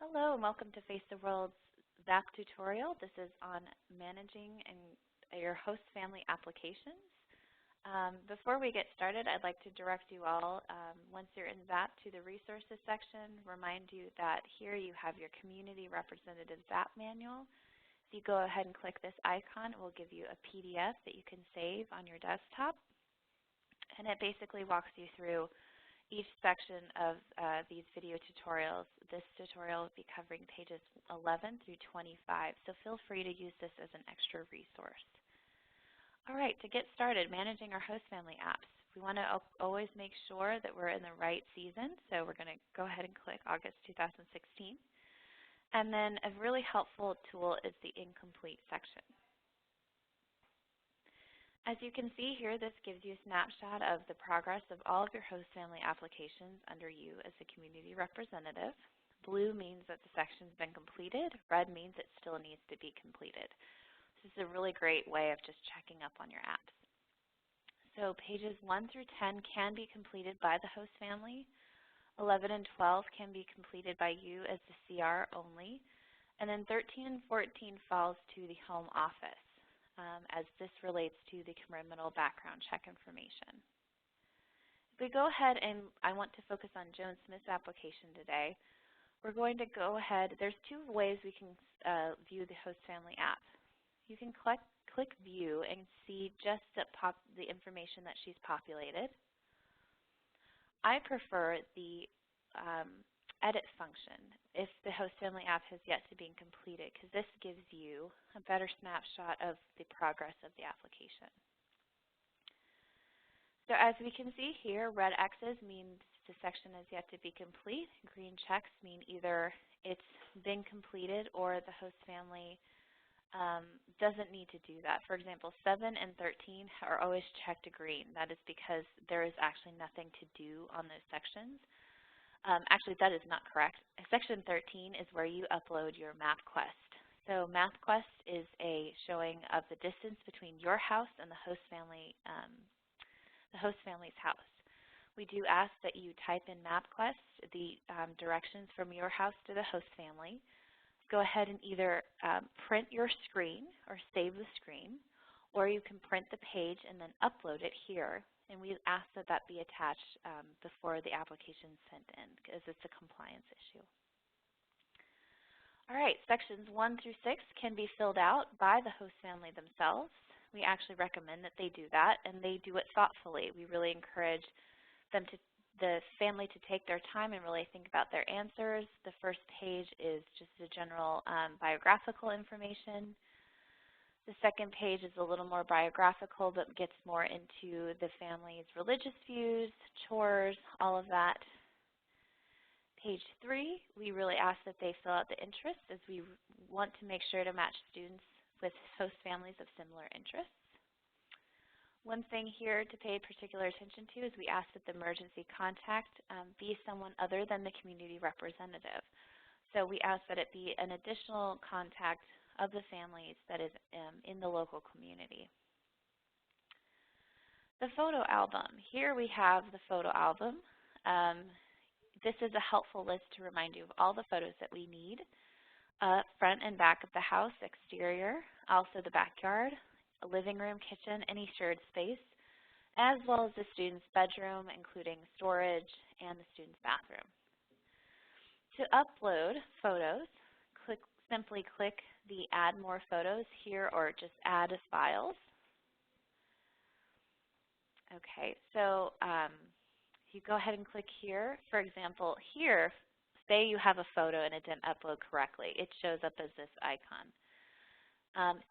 Hello and welcome to Face the World's Zapp tutorial. This is on managing your host family applications. Before we get started, I'd like to direct you all, once you're in Zapp, to the resources section. Remind you that here you have your community representative Zapp manual. If you go ahead and click this icon, it will give you a PDF that you can save on your desktop. And it basically walks you through each section of these video tutorials. This tutorial will be covering pages 11 through 25, so feel free to use this as an extra resource. All right, to get started managing our host family apps, we want to always make sure that we're in the right season, so we're going to go ahead and click August 2016. And then a really helpful tool is the incomplete section. As you can see here, this gives you a snapshot of the progress of all of your host family applications under you as a community representative. Blue means that the section's been completed. Red means it still needs to be completed. This is a really great way of just checking up on your apps. So pages 1 through 10 can be completed by the host family. 11 and 12 can be completed by you as the CR only. And then 13 and 14 falls to the home office, as this relates to the criminal background check information. If we go ahead and I want to focus on Joan Smith's application today, we're going to go ahead. There's two ways we can view the host family app. You can click View and see just the information that she's populated. I prefer the edit function if the host family app has yet to be completed, because this gives you a better snapshot of the progress of the application. So as we can see here, red X's means the section is yet to be complete. Green checks mean either it's been completed or the host family doesn't need to do that. For example, 7 and 13 are always checked green. That is because there is actually nothing to do on those sections. Actually, that is not correct. Section 13 is where you upload your MapQuest. So MapQuest is a showing of the distance between your house and the host family's house. We do ask that you type in MapQuest, the directions from your house to the host family. Go ahead and either print your screen or save the screen, or you can print the page and then upload it here. And we ask that that be attached before the application is sent in, because it's a compliance issue. All right, sections 1 through 6 can be filled out by the host family themselves. We actually recommend that they do that, and they do it thoughtfully. We really encourage the family to take their time and really think about their answers. The first page is just the general biographical information. The second page is a little more biographical, but gets more into the family's religious views, chores, all of that. Page 3, we really ask that they fill out the interests, as we want to make sure to match students with host families of similar interests. One thing here to pay particular attention to is we ask that the emergency contact be someone other than the community representative. So we ask that it be an additional contact of the families that is in the local community. The photo album. Here we have the photo album. This is a helpful list to remind you of all the photos that we need. Front and back of the house, exterior, also the backyard, a living room, kitchen, any shared space, as well as the student's bedroom, including storage, and the student's bathroom. To upload photos, simply click the Add More Photos here, or just Add Files. Okay, so you go ahead and click here. For example, here, say you have a photo and it didn't upload correctly. It shows up as this icon.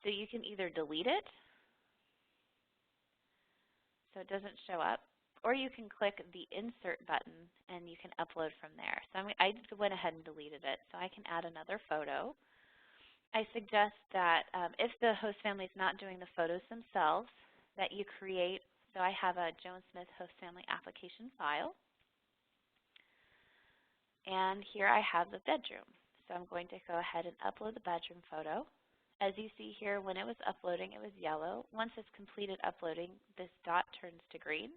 So you can either delete it, so it doesn't show up, or you can click the Insert button and you can upload from there. So I went ahead and deleted it, so I can add another photo. I suggest that if the host family is not doing the photos themselves, that you create, so I have a Joan Smith host family application file. And here I have the bedroom. So I'm going to go ahead and upload the bedroom photo. As you see here, when it was uploading, it was yellow. Once it's completed uploading, this dot turns to green.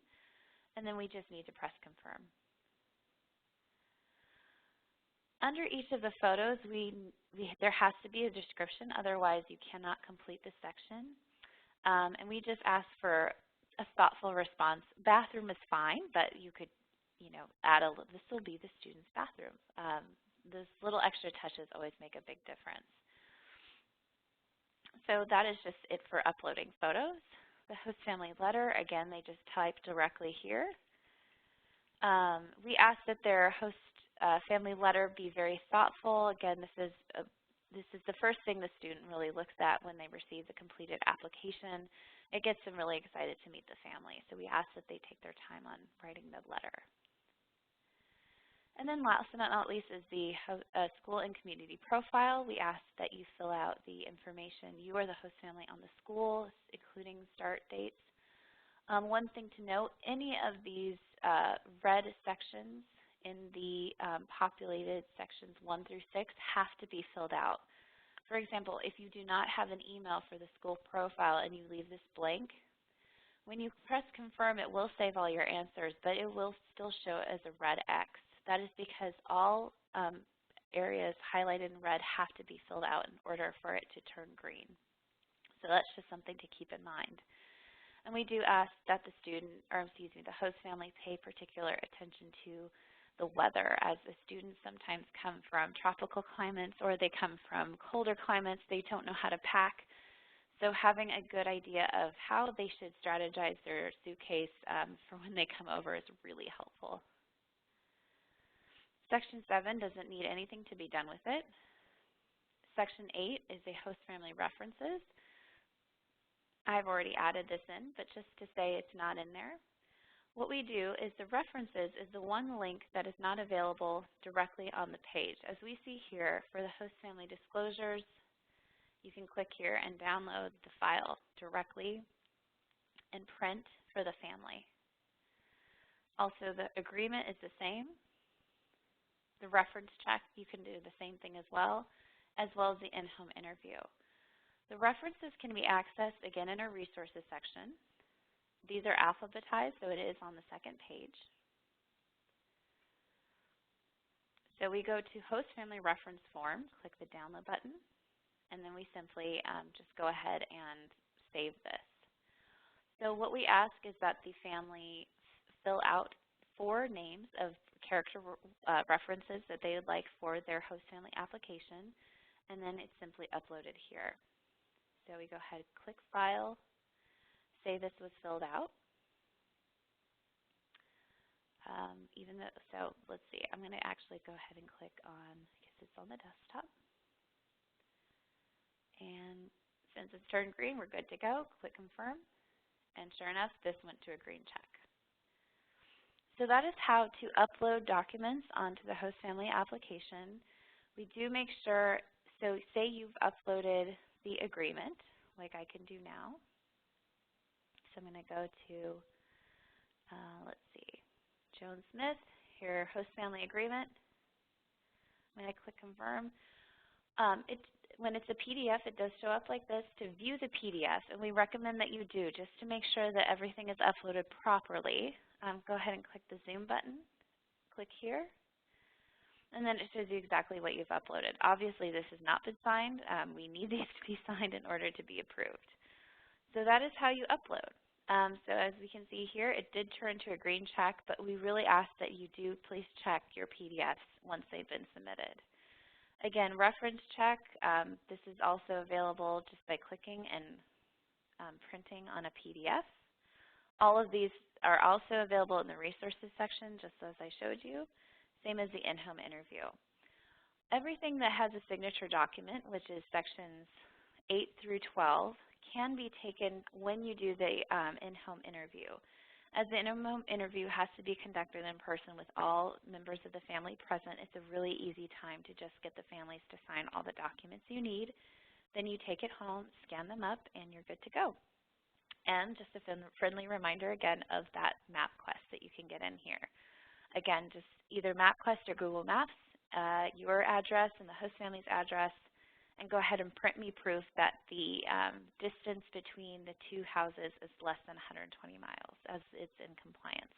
And then we just need to press confirm. Under each of the photos, there has to be a description, otherwise you cannot complete the section. And we just ask for a thoughtful response. Bathroom is fine, but you could, add this will be the student's bathroom. Those little extra touches always make a big difference. So that is just it for uploading photos. The host family letter, again, they just type directly here. We ask that their host family letter be very thoughtful. Again, this is the first thing the student really looks at when they receive the completed application. It gets them really excited to meet the family. So we ask that they take their time on writing the letter. And then last but not least is the school and community profile. We ask that you fill out the information. You are the host family on the school, including start dates. One thing to note, any of these red sections in the populated sections 1 through 6 have to be filled out. For example, if you do not have an email for the school profile and you leave this blank, when you press confirm, it will save all your answers, but it will still show as a red X. That is because all areas highlighted in red have to be filled out in order for it to turn green. So that's just something to keep in mind. And we do ask that the the host family pay particular attention to the weather, as the students sometimes come from tropical climates or they come from colder climates. They don't know how to pack. So having a good idea of how they should strategize their suitcase for when they come over is really helpful. Section 7 doesn't need anything to be done with it. Section 8 is a host family references. I've already added this in, but just to say it's not in there. What we do is the references is the one link that is not available directly on the page. As we see here, for the host family disclosures, you can click here and download the file directly and print for the family. Also, the agreement is the same. The reference check, you can do the same thing as well as the in-home interview. The references can be accessed, again, in our resources section. These are alphabetized, so it is on the second page. So we go to host family reference form, click the download button, and then we simply just go ahead and save this. So what we ask is that the family fill out 4 names of character references that they would like for their host family application, and then it's simply uploaded here. So we go ahead, click File, say this was filled out. So let's see, I'm going to actually go ahead and click on, because it's on the desktop. And since it's turned green, we're good to go. Click Confirm, and sure enough, this went to a green check. So that is how to upload documents onto the host family application. We do make sure, so say you've uploaded the agreement, like I can do now. So I'm going to go to, let's see, Joan Smith, your host family agreement. I'm going to click Confirm. When it's a PDF, it does show up like this. To view the PDF, and we recommend that you do, just to make sure that everything is uploaded properly, go ahead and click the Zoom button. Click here. And then it shows you exactly what you've uploaded. Obviously, this has not been signed. We need these to be signed in order to be approved. So that is how you upload. So as we can see here, it did turn to a green check, but we really ask that you do please check your PDFs once they've been submitted. Again, reference check, this is also available just by clicking and printing on a PDF. All of these are also available in the resources section, just as I showed you. Same as the in-home interview. Everything that has a signature document, which is sections 8 through 12, can be taken when you do the in-home interview. As the in-home interview has to be conducted in person with all members of the family present, it's a really easy time to just get the families to sign all the documents you need. Then you take it home, scan them up, and you're good to go. And just a friendly reminder again of that map quest that you can get in here. Again, just either MapQuest or Google Maps, your address and the host family's address, and go ahead and print me proof that the distance between the 2 houses is less than 120 miles, as it's in compliance.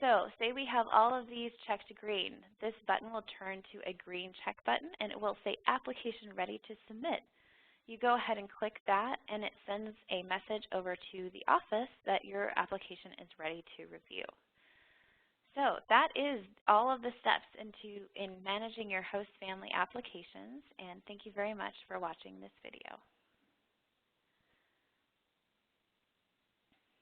So say we have all of these checked green. This button will turn to a green check button, and it will say application ready to submit. You go ahead and click that, and it sends a message over to the office that your application is ready to review. So that is all of the steps in managing your host family applications, and thank you very much for watching this video.